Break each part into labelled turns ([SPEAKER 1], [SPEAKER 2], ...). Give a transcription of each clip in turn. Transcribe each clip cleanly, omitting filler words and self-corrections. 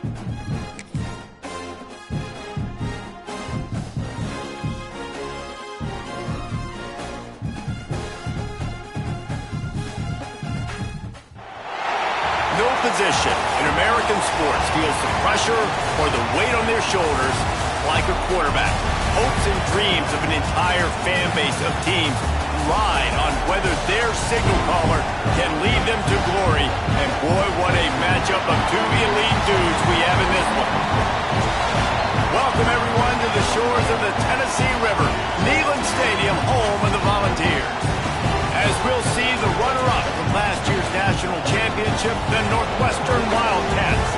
[SPEAKER 1] No position in American sports feels the pressure or the weight on their shoulders like a quarterback. Hopes and dreams of an entire fan base of teams ride on whether their signal caller can lead them to glory. And boy, what a matchup of two elite dudes we have in this one. Welcome everyone to the shores of the Tennessee River, Neyland Stadium, home of the Volunteers. As we'll see the runner-up from last year's national championship, the Northwestern Wildcats,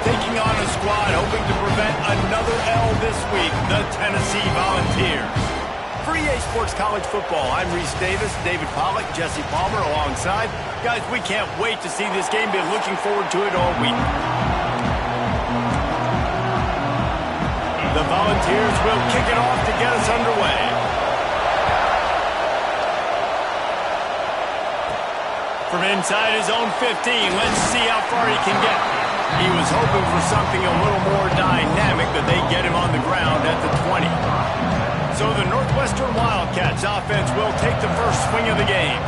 [SPEAKER 1] taking on a squad hoping to prevent another L this week, the Tennessee Volunteers. For EA Sports College Football, I'm Reese Davis, David Pollack, Jesse Palmer alongside. Guys, we can't wait to see this game. Been looking forward to it all week. The Volunteers will kick it off to get us underway. From inside his own 15, let's see how far he can get. He was hoping for something a little more dynamic, but they get him on the ground at the 20. So the Northwestern Wildcats offense will take the first swing of the game.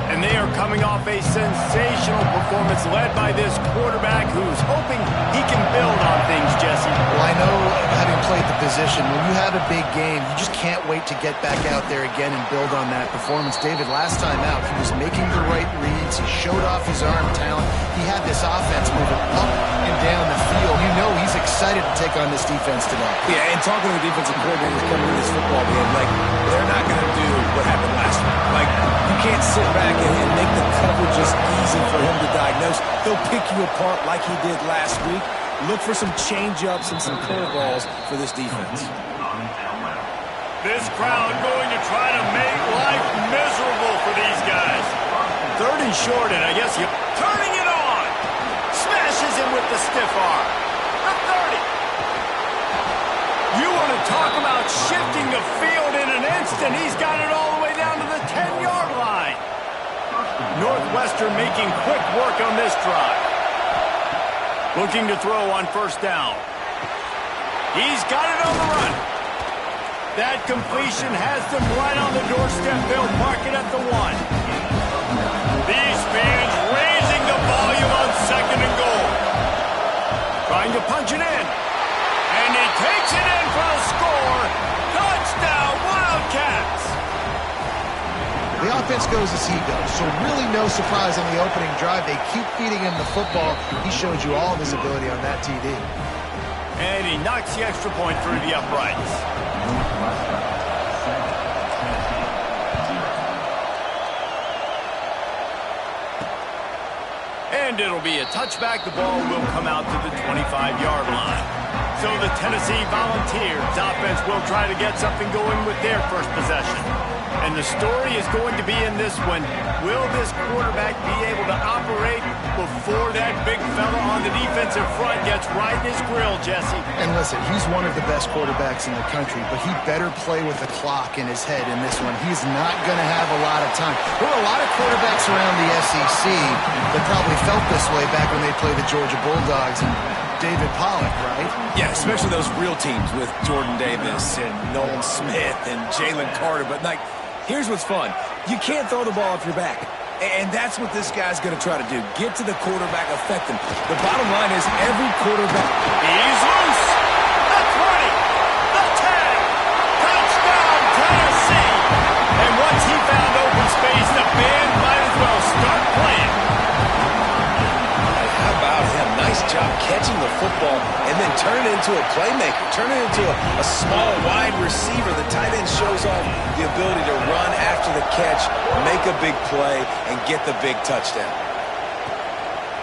[SPEAKER 1] And they are coming off a sensational performance led by this quarterback who's hoping he can build on things, Jesse.
[SPEAKER 2] Well, I know, having played the position, when you have a big game, you just can't wait to get back out there again and build on that performance. David, last time out, he was making the right reads. He showed off his arm talent. He had this offense moving up and down the field. You know he's excited to take on this defense today.
[SPEAKER 3] Yeah, and talking to the defensive coordinators coming in this football game, like, they're not going to do what happened last week. Like, you can't sit back and make the coverage just easy for him to diagnose. They'll pick you apart like he did last week. Look for some change-ups and some curveballs for this defense.
[SPEAKER 1] This crowd going to try to make life miserable for these guys. Third and short, and I guess you're turning it on. Smashes him with the stiff arm. The 30. You want to talk about shifting the field in an instant. He's got it all the way down to the 10-yard line. Northwestern making quick work on this drive. Looking to throw on first down. He's got it on the run. That completion has them right on the doorstep. They'll park it at the 1. These fans raising the volume on second and goal. Trying to punch it in. And he takes it in for a score. Touchdown, Wildcats.
[SPEAKER 2] The offense goes as he goes, so really no surprise on the opening drive. They keep feeding him the football. He showed you all of his ability on that TD.
[SPEAKER 1] And he knocks the extra point through the uprights. And it'll be a touchback. The ball will come out to the 25-yard line. So the Tennessee Volunteers offense will try to get something going with their first possession. And the story is going to be in this one. Will this quarterback be able to operate before that big fella on the defensive front gets right in his grill, Jesse?
[SPEAKER 2] And listen, he's one of the best quarterbacks in the country, but he better play with the clock in his head in this one. He's not going to have a lot of time. There were a lot of quarterbacks around the SEC that probably felt this way back when they played the Georgia Bulldogs and David Pollack, right?
[SPEAKER 3] Yeah, especially those real teams with Jordan Davis and Nolan Smith and Jalen Carter. But, like, here's what's fun. You can't throw the ball off your back. And that's what this guy's going to try to do. Get to the quarterback, affect him. The bottom line is every quarterback...
[SPEAKER 1] He's loose. The 20. The 10. Touchdown, Tennessee. And once he found open space, the band might as well start playing.
[SPEAKER 3] How about him? Nice job catching the football and then turn it into a playmaker. Turn it into a small, wide receiver. The tight end shows off the ability to run after the catch, make a big play, and get the big touchdown.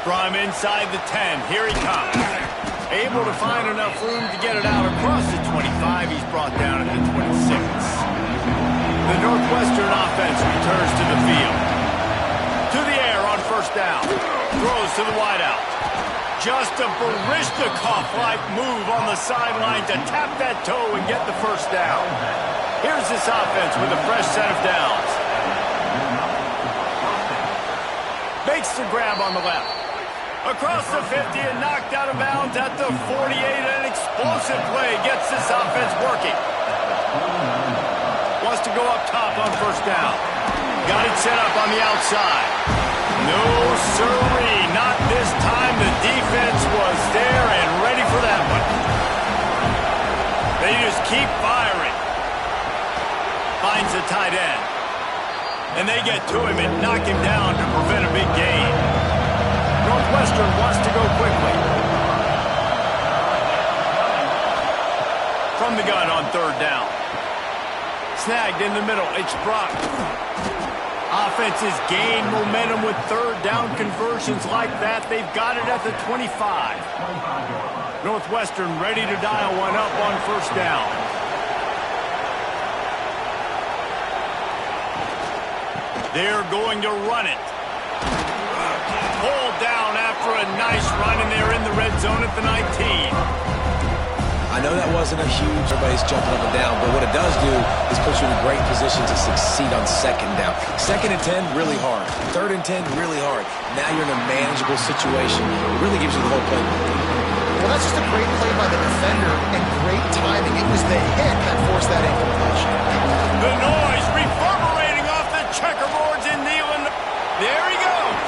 [SPEAKER 1] From inside the 10, here he comes. Able to find enough room to get it out across the 25. He's brought down at the 26. The Northwestern offense returns to the field. To the air on first down. Throws to the wideout. Just a Baryshnikov-like move on the sideline to tap that toe and get the first down. Here's this offense with a fresh set of downs. Makes the grab on the left. Across the 50 and knocked out of bounds Fields at the 48. An explosive play gets this offense working. Wants to go up top on first down. Got it set up on the outside. No sirree, not this time. The defense was there and ready for that one. They just keep firing. Finds the tight end. And they get to him and knock him down to prevent a big gain. Northwestern wants to go quickly. From the gun on third down. Snagged in the middle. It's Brock. Offenses gain momentum with third down conversions like that. They've got it at the 25. Northwestern ready to dial one up on first down. They're going to run it. Pulled down after a nice run, and they're in the red zone at the 19.
[SPEAKER 3] I know that wasn't a huge, everybody's jumping up and down, but what it does do is put you in a great position to succeed on second down. Second and 10, really hard. Third and 10, really hard. Now you're in a manageable situation. It really gives you the whole play.
[SPEAKER 2] Well, that's just a great play by the defender and great timing. It was the hit that forced that incompletion.
[SPEAKER 1] The noise reverberating off the checkerboards in Neyland. There he goes.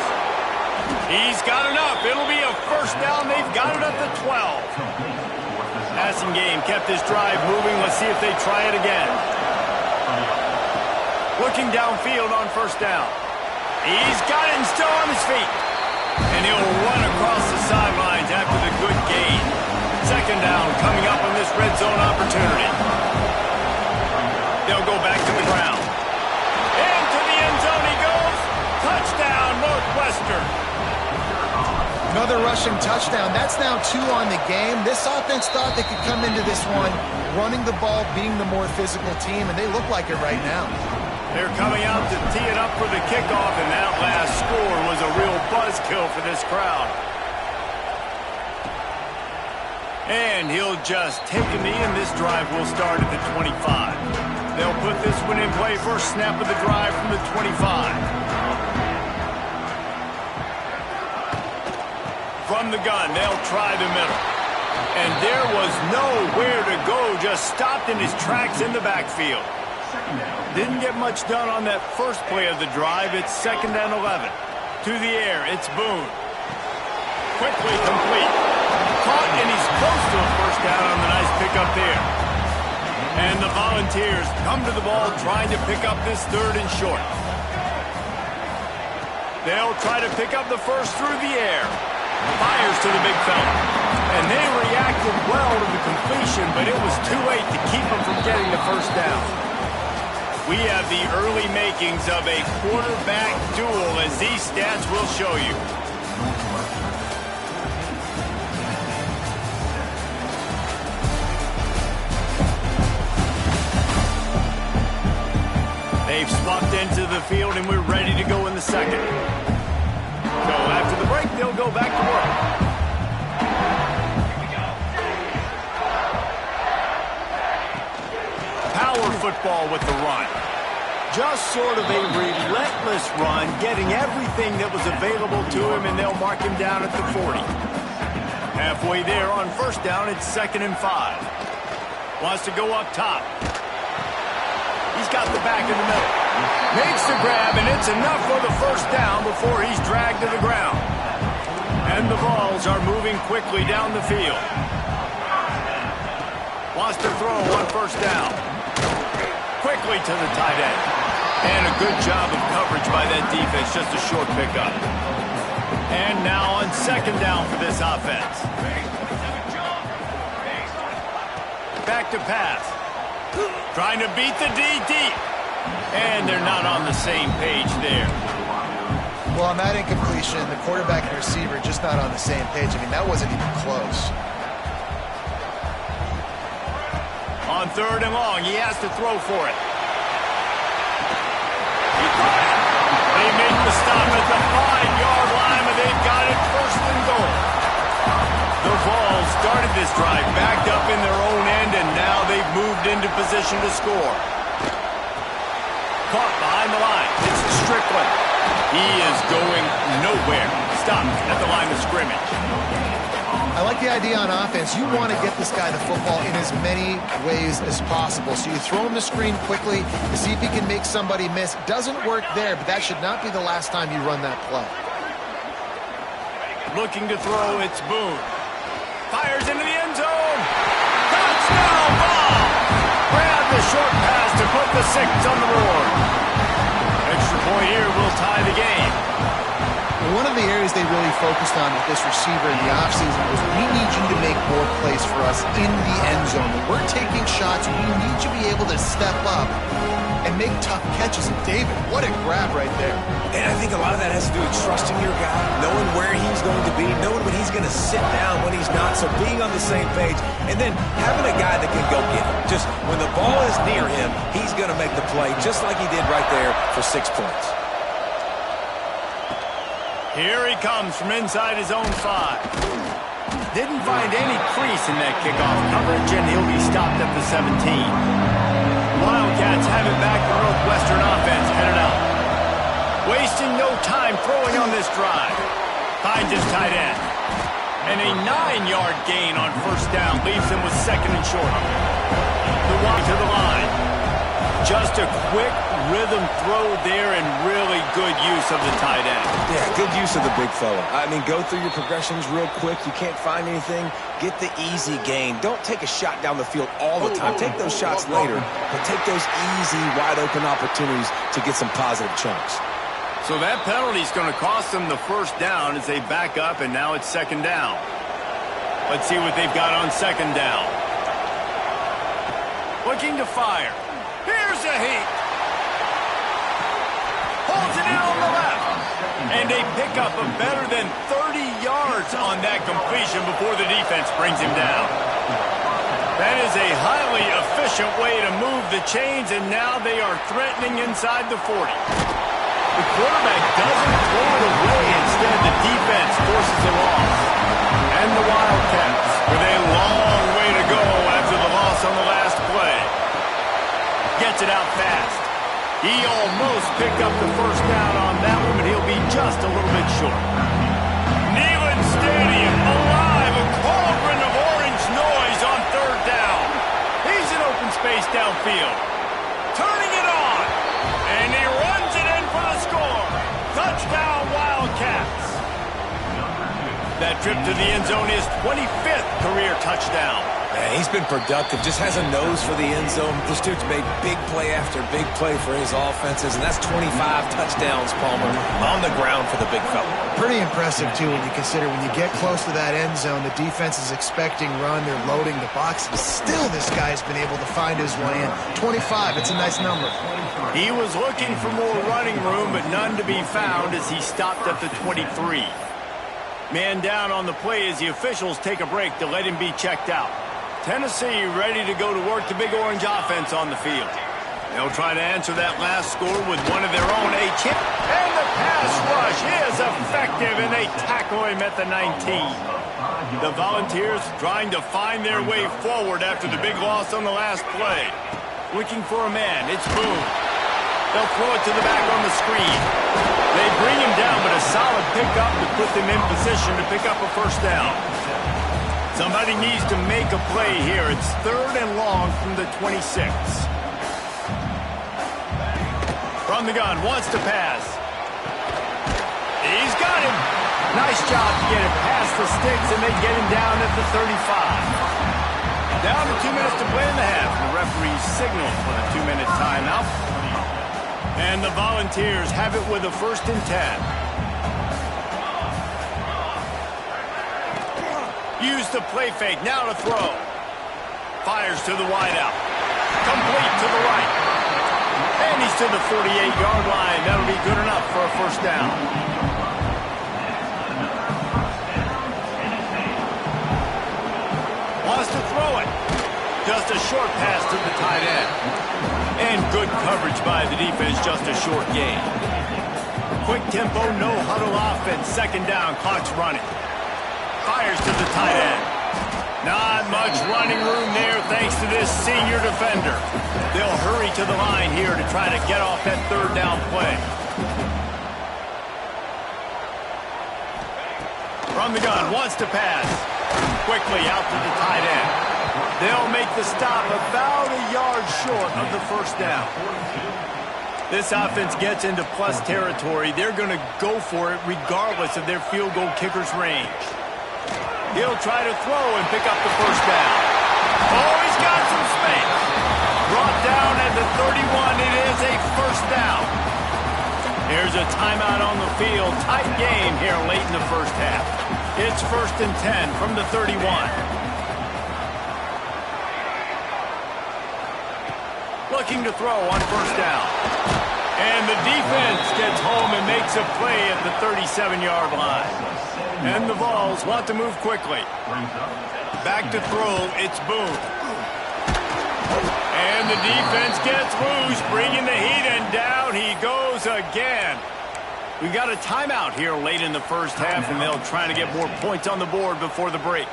[SPEAKER 1] He's got enough. It'll be a first down. They've got it at the 12. Passing game kept this drive moving. Let's see if they try it again. Looking downfield on first down. He's got it and still on his feet. And he'll run across the sidelines after the good gain. Second down coming up on this red zone opportunity. They'll go back to the ground. Into the end zone he goes. Touchdown, Northwestern.
[SPEAKER 2] Another rushing touchdown. That's now 2 on the game. This offense thought they could come into this one running the ball, being the more physical team, and they look like it right now.
[SPEAKER 1] They're coming out to tee it up for the kickoff, and that last score was a real buzzkill for this crowd. And he'll just take a knee, and this drive will start at the 25. They'll put this one in play first snap of the drive from the 25. From the gun, they'll try the middle. And there was nowhere to go, just stopped in his tracks in the backfield. Didn't get much done on that first play of the drive. It's 2nd and 11. To the air, it's Boone. Quickly complete. Caught, and he's close to a first down on the nice pickup there. And the Volunteers come to the ball trying to pick up this third and short. They'll try to pick up the first through the air. Fires to the big fella. And they reacted well to the completion, but it was too late to keep them from getting the first down. We have the early makings of a quarterback duel, as these stats will show you. They've swapped into the field, and we're ready to go in the second. So after the break, they'll go back to work. Power football with the run. Just sort of a relentless run, getting everything that was available to him, and they'll mark him down at the 40. Halfway there on first down, it's 2nd and 5. Wants to go up top. He's got the back in the middle. Makes the grab, and it's enough for the first down before he's dragged to the ground. And the Vols are moving quickly down the field. Wants to throw on first down. Quickly to the tight end. And a good job of coverage by that defense, just a short pickup. And now on second down for this offense. Back to pass. Trying to beat the D deep. And they're not on the same page there.
[SPEAKER 2] Well, on that incompletion, the quarterback and receiver just not on the same page. I mean, that wasn't even close.
[SPEAKER 1] On third and long, he has to throw for it. He caught it. They make the stop at the 5-yard line, and they've got it first and goal. The Vols started this drive backed up in their own end, and now they've moved into position to score. Caught behind the line. It's Strickland. He is going nowhere. Stopped at the line of scrimmage.
[SPEAKER 2] I like the idea on offense. You want to get this guy the football in as many ways as possible. So you throw him the screen quickly to see if he can make somebody miss. Doesn't work there, but that should not be the last time you run that play.
[SPEAKER 1] Looking to throw, it's Boone. Fires into the end zone. Touchdown ball! Grab the short pass to put the 6 on the board. Extra point here will tie the game.
[SPEAKER 2] One of the areas they really focused on with this receiver in the offseason was we need you to make more plays for us in the end zone. When we're taking shots, we need you to be able to step up and make tough catches. And David, what a grab right there.
[SPEAKER 3] And I think a lot of that has to do with trusting your guy, knowing where he's going to be, knowing when he's going to sit down, when he's not, so being on the same page, and then having a guy that can go get it. Just when the ball is near him, he's going to make the play, just like he did right there for 6 points.
[SPEAKER 1] Here he comes from inside his own 5. Didn't find any crease in that kickoff coverage, and he'll be stopped at the 17. Wildcats have it back. The Northwestern offense headed out. Wasting no time throwing on this drive. Finds his tight end. And a 9-yard gain on first down leaves him with 2nd and short. The walk to the line. Just a quick rhythm throw there and really good use of the tight end.
[SPEAKER 3] Yeah, good use of the big fella. I mean, go through your progressions real quick. You can't find anything. Get the easy gain. Don't take a shot down the field all the time. Take those shots later, but take those easy, wide-open opportunities to get some positive chunks.
[SPEAKER 1] So that penalty is going to cost them the first down as they back up, and now it's 2nd down. Let's see what they've got on 2nd down. Looking to fire. Here's a heat. Holds it in on the left. And a pickup of better than 30 yards on that completion before the defense brings him down. That is a highly efficient way to move the chains, and now they are threatening inside the 40. The quarterback doesn't throw it away. Instead, the defense forces a loss. And the Wildcats with a long way to go after the loss on the last play. Gets it out fast. He almost picked up the first down on that one, but he'll be just a little bit short. Neyland Stadium alive, a cauldron of orange noise on 3rd down. He's in open space downfield. Turning it on. And he runs it in for the score. Touchdown, Wildcats. That trip to the end zone is 25th career touchdown.
[SPEAKER 3] Man, he's been productive, just has a nose for the end zone. This dude's made big play after big play for his offenses, and that's 25 touchdowns, Palmer, on the ground for the big fella.
[SPEAKER 2] Pretty impressive, too, when you consider when you get close to that end zone, the defense is expecting run, they're loading the box, and still this guy's been able to find his way in. 25, it's a nice number.
[SPEAKER 1] He was looking for more running room, but none to be found as he stopped at the 23. Man down on the play as the officials take a break to let him be checked out. Tennessee ready to go to work the Big Orange offense on the field. They'll try to answer that last score with one of their own. A chip, and the pass rush is effective, and they tackle him at the 19. The Volunteers trying to find their way forward after the big loss on the last play. Looking for a man, it's Boone. They'll throw it to the back on the screen. They bring him down, but a solid pickup to put them in position to pick up a first down. Somebody needs to make a play here. It's 3rd and long from the 26. From the gun, wants to pass. He's got him. Nice job to get it past the sticks, and they get him down at the 35. Down to 2 minutes to play in the half. The referee signaled for the 2-minute timeout. And the Volunteers have it with a 1st and 10. Use the play fake, now to throw. Fires to the wideout. Complete to the right. And he's to the 48-yard line. That'll be good enough for a first down. Wants to throw it. Just a short pass to the tight end. And good coverage by the defense, just a short gain. Quick tempo, no huddle offense. 2nd down, clock's running. Fires to the tight end. Not much running room there thanks to this senior defender. They'll hurry to the line here to try to get off that 3rd down play. From the gun, wants to pass. quickly out to the tight end. They'll make the stop about a yard short of the first down. This offense gets into plus territory. They're going to go for it regardless of their field goal kicker's range. He'll try to throw and pick up the first down. Oh, he's got some space. Brought down at the 31. It is a first down. Here's a timeout on the field. Tight game here late in the first half. It's 1st and 10 from the 31. Looking to throw on first down. And the defense gets home and makes a play at the 37-yard line. And the Vols want to move quickly. Back to throw, it's Boone. And the defense gets loose, bringing the heat, and down he goes again. We've got a timeout here late in the first half, and they'll try to get more points on the board before the break.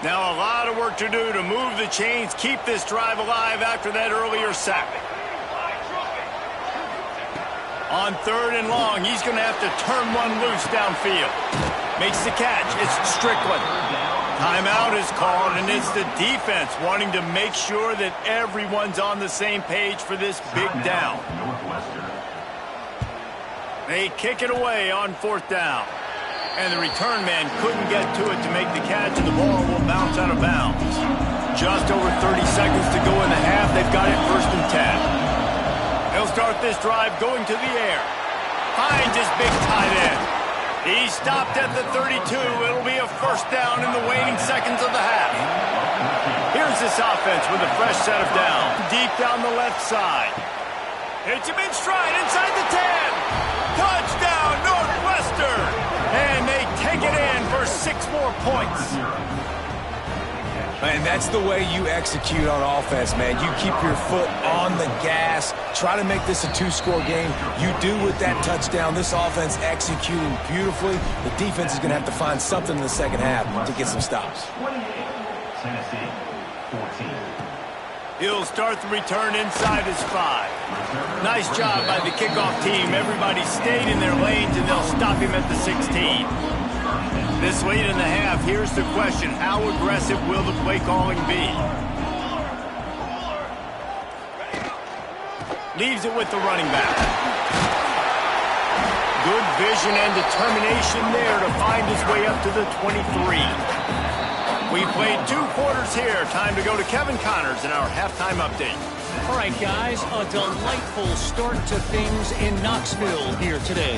[SPEAKER 1] Now a lot of work to do to move the chains, keep this drive alive after that earlier sack. On 3rd and long, he's going to have to turn one loose downfield. Makes the catch. It's Strickland. Timeout is called, and it's the defense wanting to make sure that everyone's on the same page for this big down. They kick it away on 4th down. And the return man couldn't get to it to make the catch, and the ball will bounce out of bounds. Just over 30 seconds to go in the half. They've got it 1st and 10. He'll start this drive going to the air. Finds his big tight end. He stopped at the 32. It'll be a first down in the waning seconds of the half. Here's this offense with a fresh set of downs. Deep down the left side. Hits him in stride inside the 10. Touchdown, Northwestern. And they take it in for 6 more points.
[SPEAKER 3] And that's the way you execute on offense, man. You keep your foot on the gas. Try to make this a 2-score game. You do with that touchdown. This offense executing beautifully. The defense is going to have to find something in the second half to get some stops.
[SPEAKER 4] Tennessee, 14.
[SPEAKER 1] He'll start the return inside his 5. Nice job by the kickoff team. Everybody stayed in their lanes, and they'll stop him at the 16. This late in the half, here's the question. How aggressive will the play calling be? Leaves it with the running back. Good vision and determination there to find his way up to the 23. We played 2 quarters here. Time to go to Kevin Connors in our halftime update.
[SPEAKER 5] All right, guys, a delightful start to things in Knoxville here today.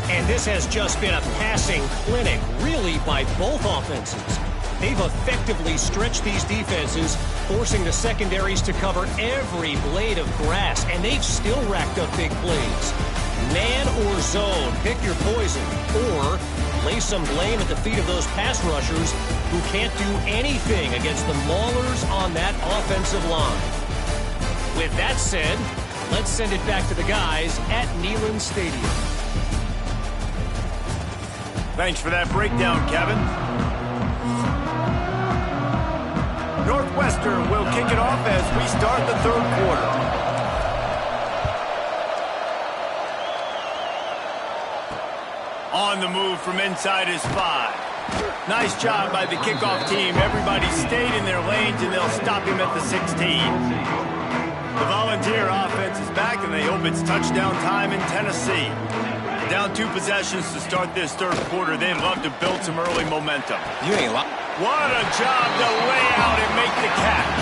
[SPEAKER 5] And this has just been a passing clinic, really, by both offenses. They've effectively stretched these defenses, forcing the secondaries to cover every blade of grass, and they've still racked up big plays. Man or zone, pick your poison, or lay some blame at the feet of those pass rushers who can't do anything against the maulers on that offensive line. With that said, let's send it back to the guys at Neyland Stadium.
[SPEAKER 1] Thanks for that breakdown, Kevin. Northwestern will kick it off as we start the 3rd quarter. On the move from inside his 5. Nice job by the kickoff team. Everybody stayed in their lanes, and they'll stop him at the 16. The Volunteer offense is back, and they hope it's touchdown time in Tennessee. Down 2 possessions to start this 3rd quarter. They'd love to build some early momentum.
[SPEAKER 3] You ain't lying.
[SPEAKER 1] What a job to lay out and make the catch.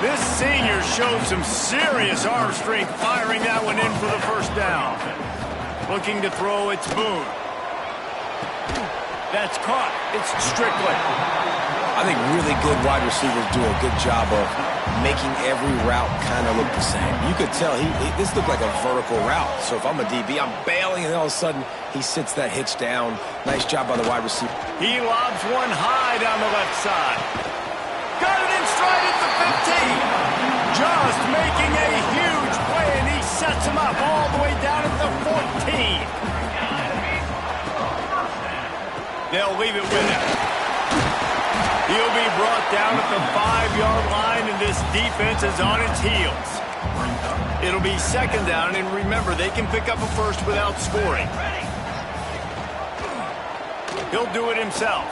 [SPEAKER 1] This senior showed some serious arm strength firing that one in for the first down. Looking to throw, it's Boone. That's caught. It's Strickland.
[SPEAKER 3] I think really good wide receivers do a good job of making every route kind of look the same. You could tell this looked like a vertical route. So if I'm a DB, I'm bailing, and all of a sudden he sits that hitch down. Nice job by the wide receiver.
[SPEAKER 1] He lobs one high down the left side. Got it in stride at the 15. Just making a huge play, and he sets him up all the way down at the 14. They'll leave it with him. He'll be brought down at the 5-yard line, and this defense is on its heels. It'll be 2nd down, and remember, they can pick up a first without scoring. He'll do it himself.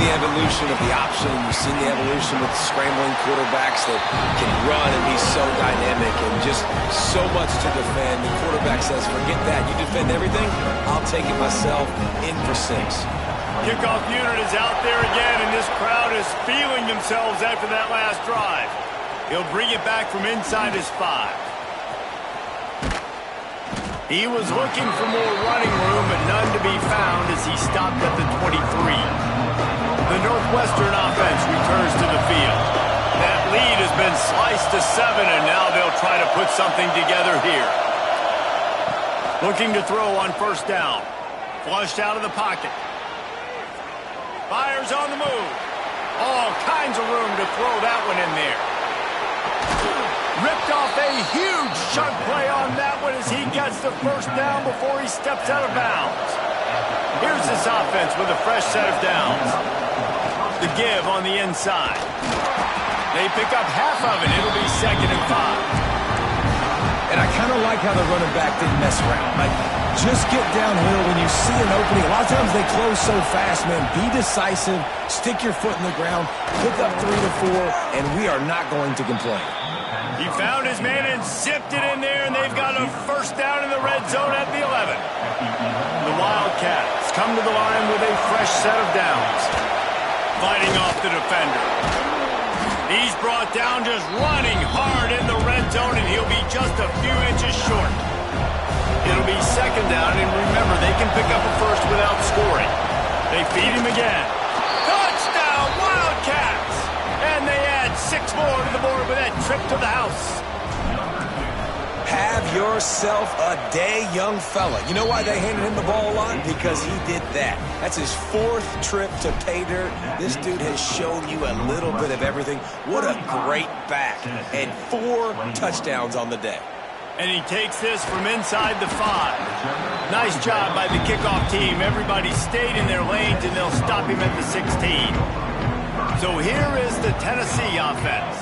[SPEAKER 3] the evolution of the option. You've seen the evolution with scrambling quarterbacks that can run and be so dynamic and just so much to defend. The quarterback says, forget that. You defend everything, I'll take it myself. In for 6.
[SPEAKER 1] Kickoff unit is out there again, and this crowd is feeling themselves after that last drive. He'll bring it back from inside his 5. He was looking for more running room, but none to be found as he stopped at the 23. The Northwestern offense returns to the field. That lead has been sliced to 7, and now they'll try to put something together here. Looking to throw on first down. Flushed out of the pocket. Fires on the move. All kinds of room to throw that one in there. Ripped off a huge chunk play on that one as he gets the first down before he steps out of bounds. Here's this offense with a fresh set of downs. The give on the inside. They pick up half of it. It'll be 2nd and 5.
[SPEAKER 3] And I kind of like how the running back didn't mess around. Like, just get downhill when you see an opening. A lot of times they close so fast, man. Be decisive. Stick your foot in the ground. Pick up 3 to 4, and we are not going to complain.
[SPEAKER 1] He found his man and zipped it in there, and they've got a first down in the red zone at the 11. The Wildcats come to the line with a fresh set of downs. Fighting off the defender. He's brought down just running hard in the red zone, and he'll be just a few inches short. It'll be 2nd down, and remember, they can pick up a first without scoring. They feed him again. Touchdown, Wildcats! And they add 6 more to the board with that trip to the house.
[SPEAKER 3] Have yourself a day, young fella. You know why they handed him the ball a lot? Because he did that. That's his 4th trip to pay dirt. This dude has shown you a little bit of everything. What a great back. And 4 touchdowns on the day.
[SPEAKER 1] And he takes this from inside the 5. Nice job by the kickoff team. Everybody stayed in their lanes, and they'll stop him at the 16. So here is the Tennessee offense.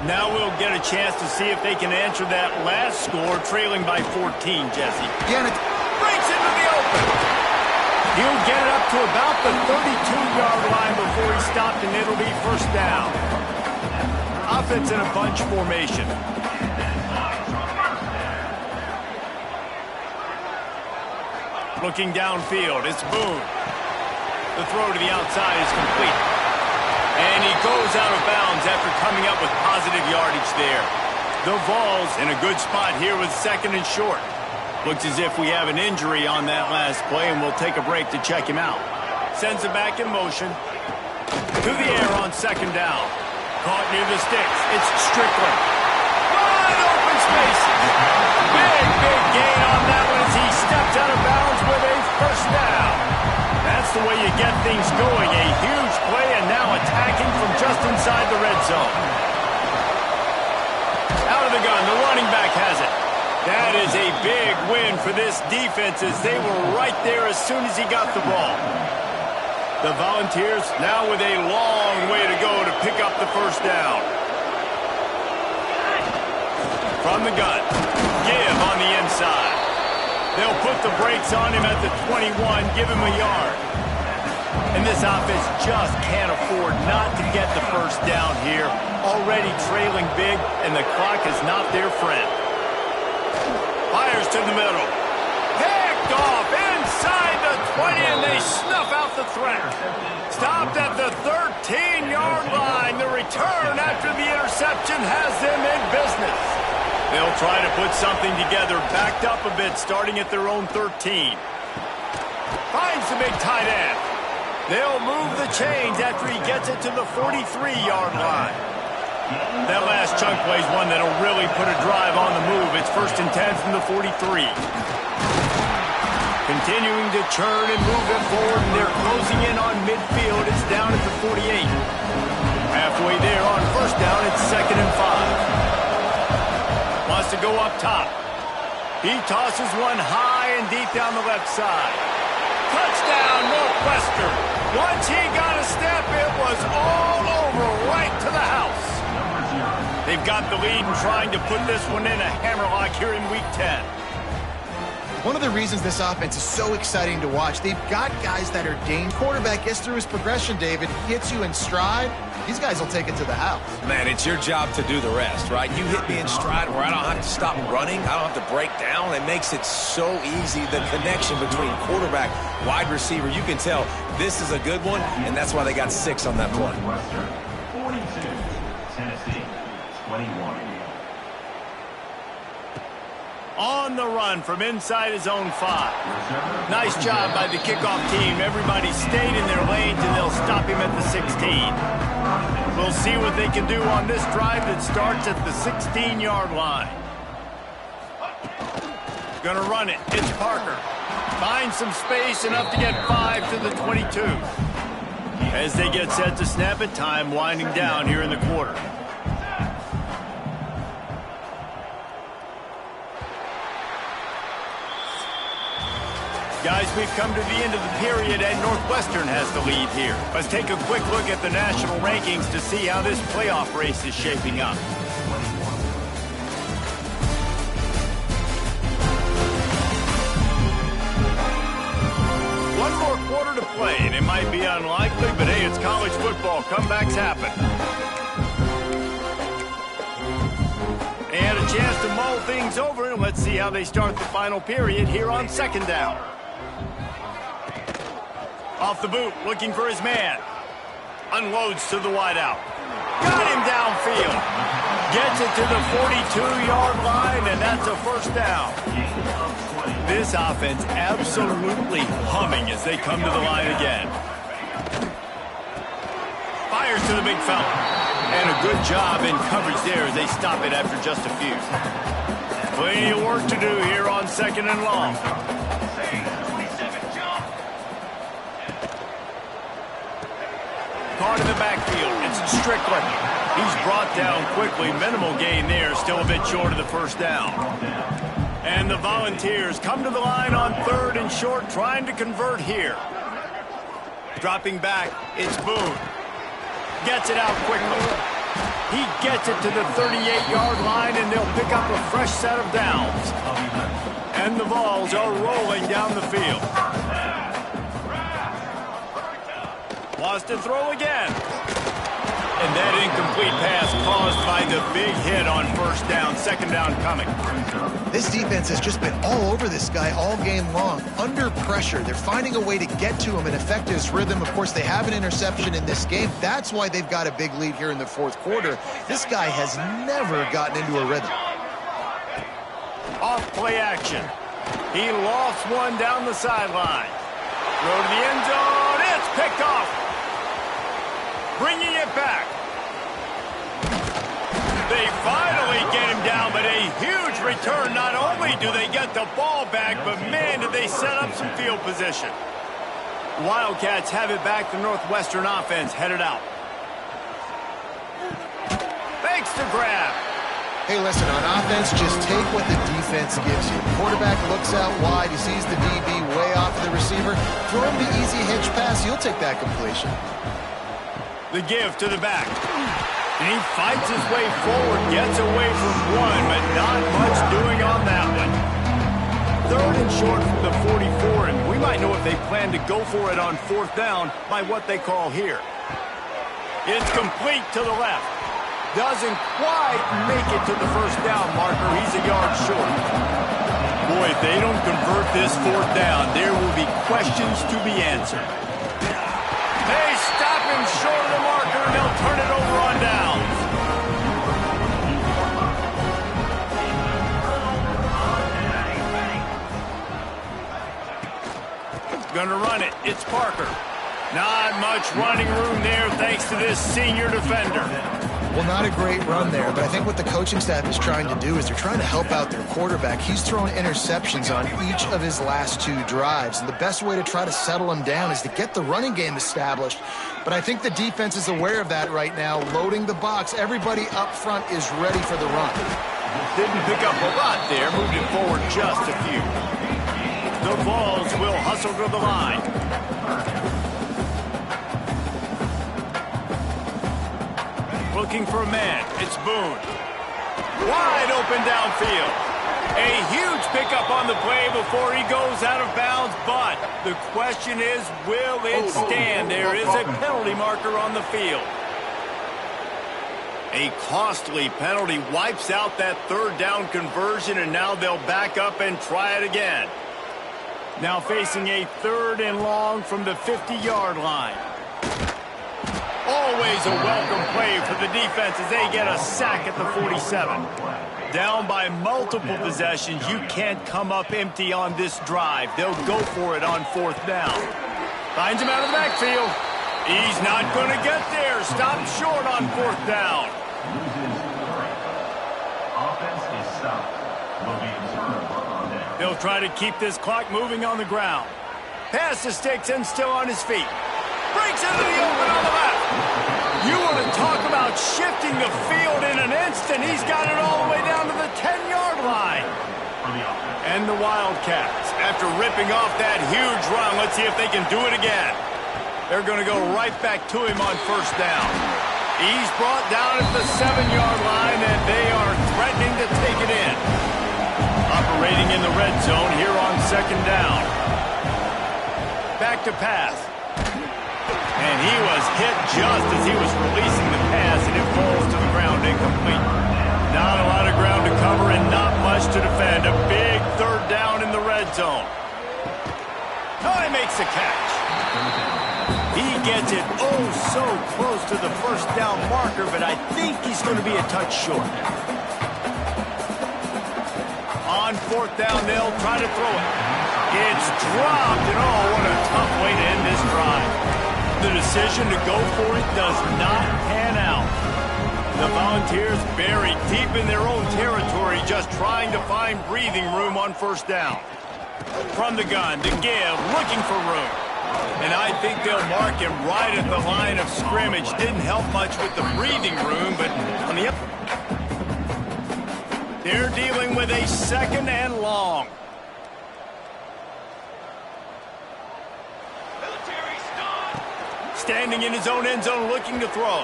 [SPEAKER 1] Now we'll get a chance to see if they can answer that last score, trailing by 14, Jesse. Breaks into the open. He'll get it up to about the 32-yard line before he stopped, and it'll be first down. Offense in a bunch formation. Looking downfield, it's Boone. The throw to the outside is complete. And he goes out of bounds after coming up with positive yardage there. The Vols in a good spot here with 2nd and short. Looks as if we have an injury on that last play, and we'll take a break to check him out. Sends it back in motion. To the air on 2nd down. Caught near the sticks. It's Strickland. Wide open spaces. Big gain on that one as he steps out of bounds with a first down. That's the way you get things going. A huge play, and now attacking from just inside the red zone. Out of the gun, the running back has it. That is a big win for this defense as they were right there as soon as he got the ball. The Volunteers now with a long way to go to pick up the first down. From the gun, give on the inside. They'll put the brakes on him at the 21, give him a yard. And this offense just can't afford not to get the first down here. Already trailing big, and the clock is not their friend. Fires to the middle. Picked off inside the 20, and they snuff out the threat. Stopped at the 13-yard line. The return after the interception has them in business. They'll try to put something together, backed up a bit, starting at their own 13. Finds the big tight end. They'll move the chains after he gets it to the 43-yard line. That last chunk play is one that'll really put a drive on the move. It's 1st and 10 from the 43. Continuing to churn and move it forward, and they're closing in on midfield. It's down at the 48. Halfway there on first down, it's 2nd and 5. Wants to go up top. He tosses one high and deep down the left side. Touchdown, Northwestern. Once he got a step, it was all over right to the house. They've got the lead and trying to put this one in a hammerlock here in Week 10.
[SPEAKER 2] One of the reasons this offense is so exciting to watch, they've got guys that are dangerous. Quarterback gets through his progression, David, gets you in stride. These guys will take it to the house.
[SPEAKER 3] Man, it's your job to do the rest, right? You hit me in stride where I don't have to stop running. I don't have to break down. It makes it so easy. The connection between quarterback, wide receiver, you can tell this is a good one, and that's why they got 6 on that play.
[SPEAKER 4] Northwestern 42, Tennessee 21.
[SPEAKER 1] On the run from inside his own 5. Nice job by the kickoff team. Everybody stayed in their lanes, and they'll stop him at the 16. We'll see what they can do on this drive that starts at the 16-yard line. Gonna run it. It's Parker. Finds some space, enough to get 5 to the 22. As they get set to snap it, time winding down here in the quarter. Guys, we've come to the end of the period, and Northwestern has the lead here. Let's take a quick look at the national rankings to see how this playoff race is shaping up. One more quarter to play, and it might be unlikely, but hey, it's college football. Comebacks happen. They had a chance to mull things over, and let's see how they start the final period here on second down. Off the boot, looking for his man. Unloads to the wideout. Got him downfield. Gets it to the 42-yard line, and that's a first down. This offense absolutely humming as they come to the line again. Fires to the big fella. And a good job in coverage there as they stop it after just a few. Plenty of work to do here on second and long. Caught in the backfield. It's Strickland. He's brought down quickly. Minimal gain there. Still a bit short of the first down. And the Volunteers come to the line on third and short, trying to convert here. Dropping back, it's Boone. Gets it out quickly. He gets it to the 38-yard line, and they'll pick up a fresh set of downs. And the Vols are rolling down the field. Wants to throw again. And that incomplete pass caused by the big hit on first down. Second down coming.
[SPEAKER 2] This defense has just been all over this guy all game long. Under pressure. They're finding a way to get to him and affect his rhythm. Of course, they have an interception in this game. That's why they've got a big lead here in the fourth quarter. This guy has never gotten into a rhythm.
[SPEAKER 1] Off play action. He lofts one down the sideline. Throw to the end zone. It's picked off. Bringing it back. They finally get him down, but a huge return. Not only do they get the ball back, but man, did they set up some field position. Wildcats have it back. The Northwestern offense headed out. Fakes to grab.
[SPEAKER 2] Hey, listen, on offense, just take what the defense gives you. Quarterback looks out wide. He sees the DB way off of the receiver. Throw him the easy hitch pass. He'll take that completion.
[SPEAKER 1] The give to the back. And he fights his way forward, gets away from one, but not much doing on that one. Third and short from the 44, and we might know if they plan to go for it on fourth down by what they call here. It's complete to the left. Doesn't quite make it to the first down marker. He's a yard short. Boy, if they don't convert this fourth down, there will be questions to be answered. They stop him short of the marker, and they'll turn it over on downs. Gonna run it. It's Parker. Not much running room there thanks to this senior defender.
[SPEAKER 2] Well, not a great run there, but I think what the coaching staff is trying to do is they're trying to help out their quarterback. He's thrown interceptions on each of his last 2 drives, and the best way to try to settle him down is to get the running game established. But I think the defense is aware of that right now, loading the box. Everybody up front is ready for the run.
[SPEAKER 1] Didn't pick up a lot there, moved it forward just a few. The Vols will hustle to the line. Looking for a man. It's Boone. Wide open downfield. A huge pick pick up on the play before he goes out of bounds, but the question is, will it stand? There is a penalty marker on the field. A costly penalty wipes out that third down conversion, and now they'll back up and try it again. Now facing a 3rd and long from the 50-yard line. Always a welcome play for the defense as they get a sack at the 47. Down by multiple possessions, you can't come up empty on this drive. They'll go for it on 4th down. Finds him out of the backfield. He's not going to get there. Stopped short on 4th down.
[SPEAKER 4] Offense is stopped. Will be observed on down.
[SPEAKER 1] They'll try to keep this clock moving on the ground. Pass to Sticks and still on his feet. Breaks into the open on the left. You want to talk about shifting the field in an instant. He's got it all the way down to the 10-yard line. And the Wildcats, after ripping off that huge run, let's see if they can do it again. They're going to go right back to him on 1st down. He's brought down at the 7-yard line, and they are threatening to take it in. Operating in the red zone here on 2nd down. Back to pass. And he was hit just as he was releasing the pass, and it falls to the ground incomplete. Not a lot of ground to cover and not much to defend. A big 3rd down in the red zone. Oh, he makes a catch. He gets it oh so close to the 1st down marker, but I think he's going to be a touch short. On 4th down, they'll try to throw it. It's dropped, and oh, what a tough way to end this drive. The decision to go for it does not pan out. The Volunteers buried deep in their own territory, just trying to find breathing room on 1st down. From the gun to give, looking for room. And I think they'll mark him right at the line of scrimmage. Didn't help much with the breathing room, but on the they're dealing with a 2nd and long. Standing in his own end zone, looking to throw.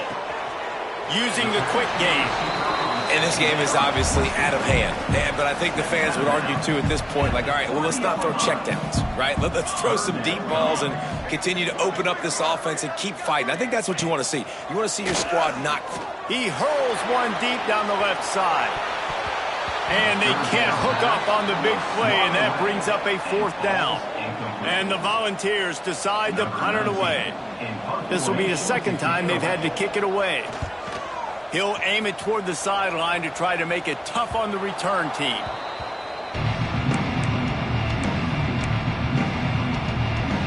[SPEAKER 1] Using the quick game.
[SPEAKER 3] And this game is obviously out of hand. But I think the fans would argue, too, at this point, like, all right, well, let's not throw checkdowns, right? Let's throw some deep balls and continue to open up this offense and keep fighting. I think that's what you want to see. You want to see your squad not.
[SPEAKER 1] He hurls one deep down the left side. And they can't hook up on the big play, and that brings up a 4th down. And the Volunteers decide to punt it away. This will be the 2nd time they've had to kick it away. He'll aim it toward the sideline to try to make it tough on the return team.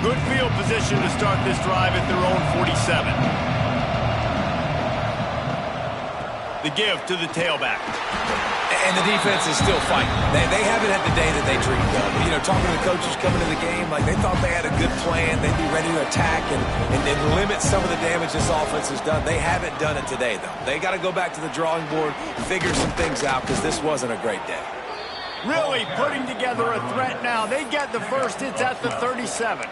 [SPEAKER 1] Good field position to start this drive at their own 47. The give to the tailback.
[SPEAKER 3] And the defense is still fighting. They haven't had the day that they dreamed of. You know, talking to the coaches coming to the game, like they thought they had a good plan. They'd be ready to attack and limit some of the damage this offense has done. They haven't done it today, though. They got to go back to the drawing board, figure some things out, because this wasn't a great day.
[SPEAKER 1] Really putting together a threat now. They get the first. It's at the 37.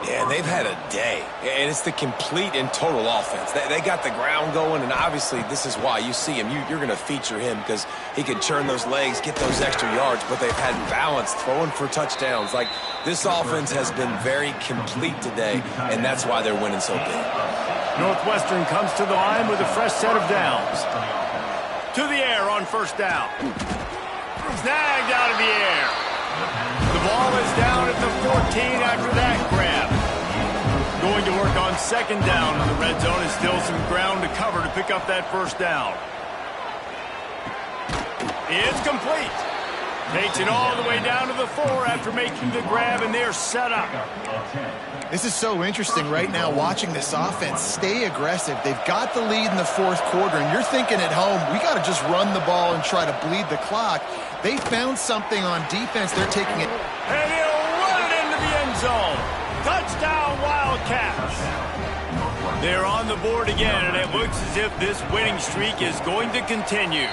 [SPEAKER 3] Yeah, they've had a day, and it's the complete and total offense. They got the ground going, and obviously this is why you see him. You're going to feature him because he can churn those legs, get those extra yards, but they've had balance, throwing for touchdowns. Like, this offense has been very complete today, and that's why they're winning so big.
[SPEAKER 1] Northwestern comes to the line with a fresh set of downs. To the air on 1st down. Snagged out of the air. The ball is down at the 14 after that grab. Going to work on 2nd down in the red zone. Is still some ground to cover to pick up that 1st down. It's complete. Takes it all the way down to the 4 after making the grab, and they're set up.
[SPEAKER 2] This is so interesting right now watching this offense stay aggressive. They've got the lead in the 4th quarter, and you're thinking at home, we got to just run the ball and try to bleed the clock. They found something on defense. They're taking it.
[SPEAKER 1] And he'll run it into the end zone. Touchdown, Wildcats. They're on the board again, and it looks as if this winning streak is going to continue.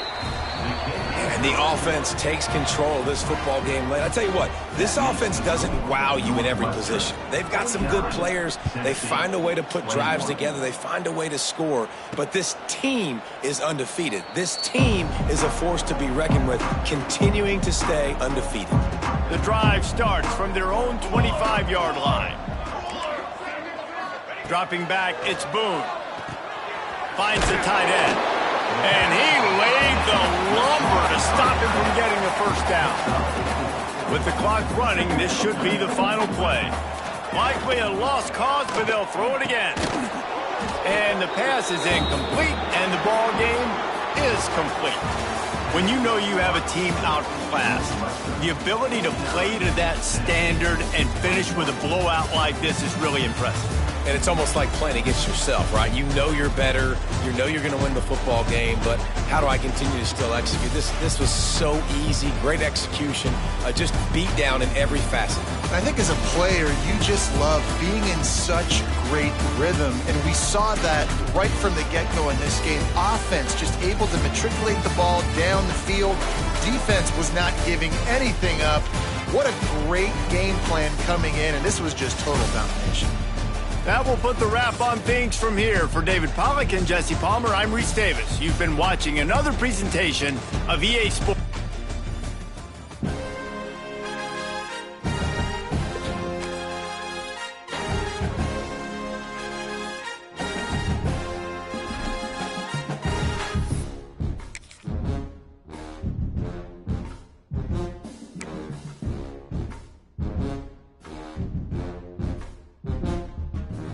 [SPEAKER 3] And The offense takes control of this football game late. I tell you what, this offense doesn't wow you in every position. They've got some good players. They find a way to put drives together. They find a way to score. But this team is undefeated. This team is a force to be reckoned with, continuing to stay undefeated.
[SPEAKER 1] The drive starts from their own 25-yard line. Dropping back, it's Boone. Finds the tight end. And he laid the lumber to stop him from getting the first down. With the clock running, this should be the final play. Likely a lost cause, but they'll throw it again. And the pass is incomplete, and the ball game is complete. When you know you have a team outclassed, the ability to play to that standard and finish with a blowout like this is really impressive.
[SPEAKER 3] And it's almost like playing against yourself, right? You know you're better. You know you're going to win the football game, but how do I continue to still execute? This was so easy, great execution, just beat down in every facet.
[SPEAKER 2] I think as a player, you just love being in such great rhythm, and we saw that right from the get-go in this game. Offense just able to matriculate the ball down the field. Defense was not giving anything up. What a great game plan coming in, and this was just total domination.
[SPEAKER 1] That will put the wrap on things from here. For David Pollack and Jesse Palmer, I'm Reese Davis. You've been watching another presentation of EA Sports.